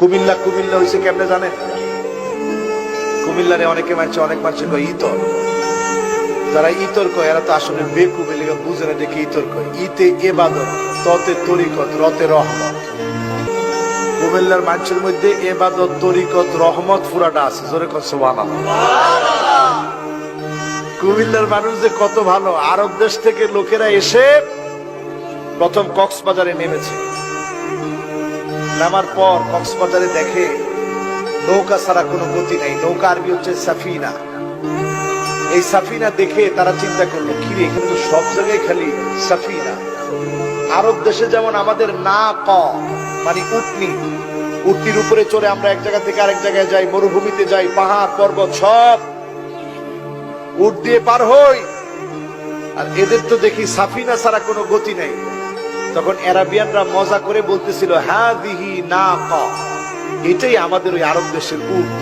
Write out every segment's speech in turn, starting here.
কুমিল্লা কুমিল্লা হয়েছে কেমনে জানেন? কুমিল্লারে অনেক মানুষ কয় ইতর। যারা ইতর কয় এরা তো আসলে বেকুব, বুঝে না দেখে ইতর কয়। ইতে এবাদত, ততে তরিকত, রতে রহমত। কুমিল্লার মানুষের মধ্যে এবাদত, তরিকত, রহমত পুরাটা আছে। জোরে কয় সুবহানাল্লাহ। কুমিল্লার মানুষ যে কত ভালো। আরব দেশ থেকে লোকেরা এসে প্রথম কক্সবাজারে নেমেছে। নামার পর কক্সবাজারে দেখে নৌকা ছাড়া কোনো গতি নেই। নৌকা আরবি হচ্ছে সাফিনা। এই সাফিনা দেখে তারা চিন্তা করলো, কিরে এখানে তো সব জায়গায় খালি সাফিনা। আরব দেশে যেমন আমাদের না ক মানে উটনি, উটনির উপরে চড়ে আমরা এক জায়গা থেকে আরেক জায়গায় যাই, মরুভূমিতে যাই, পাহাড় পর্বত সব উট দিয়ে পার হই। আর এদের তো দেখি সাফিনা ছাড়া কোনো গতি নেই। তখন আরাবিয়ানরা মজা করে বলতেছিল, হাদিহি নাকা, এটাই আমাদের ওই আরব দেশের উট।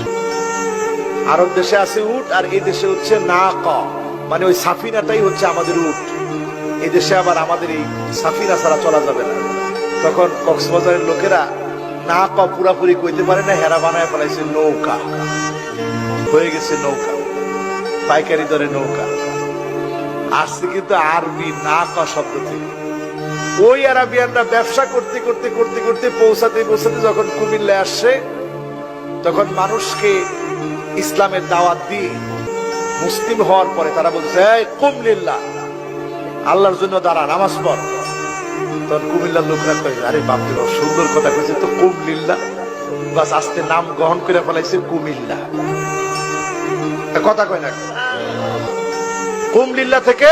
আরব দেশে আছে উট, আর এই দেশে হচ্ছে নাকা, মানে ওই সাফিনাটাই হচ্ছে আমাদের উট। এই দেশে আবার আমাদের এই সাফিনা ছাড়া চলা যাবে না। তখন কক্সবাজারের লোকেরা নাকা পুরাপুরি কইতে পারে না, হেরা বানায় ফেলাইছে নৌকা। হয়ে গেছে নৌকা, পাইকারি দরে নৌকা। আসছে কিন্তু আরবি নাকা শব্দ থেকে। ওই আরাবিয়ানরা ব্যবসা করতে করতে করতে করতে পৌঁছাতে পৌঁছাতে যখন কুমিল্লায় আসছে, তখন মানুষকে ইসলামের দাওয়াত দিয়ে মুসলিম হওয়ার পরে তারা বলছে, এই কুম লিল্লাহ, আল্লাহর জন্য দাঁড়া, নামাজ পড়। তখন কুমিল্লার লোকরা কয়, আরে বাপরে সুন্দর কথা কইছে তো, কুম লিল্লাহ। বাস আস্তে নাম গ্রহণ করে ফেলাইছে কুমিল্লা। কথা কয় না, কুম লিল্লাহ থেকে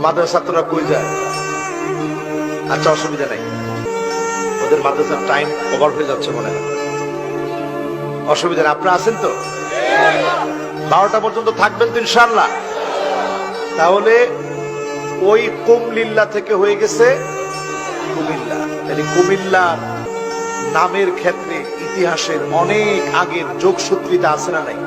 মাদ্রাসা ছাত্ররা কই যায়? আচ্ছা অসুবিধা নাই, ওদের মাদ্রাসার টাইম ওভার হয়ে যাচ্ছে মনে হয়। অসুবিধা নেই, আপনারা আছেন তো? 12টা পর্যন্ত থাকবেন তো ইনশাআল্লাহ? তাহলে ওই কুমলিল্লা থেকে হয়ে গেছে কুমিল্লা। তাহলে কুমিল্লার নামের ক্ষেত্রে ইতিহাসের অনেক আগের যোগসূত্রিতা আছে না নাই?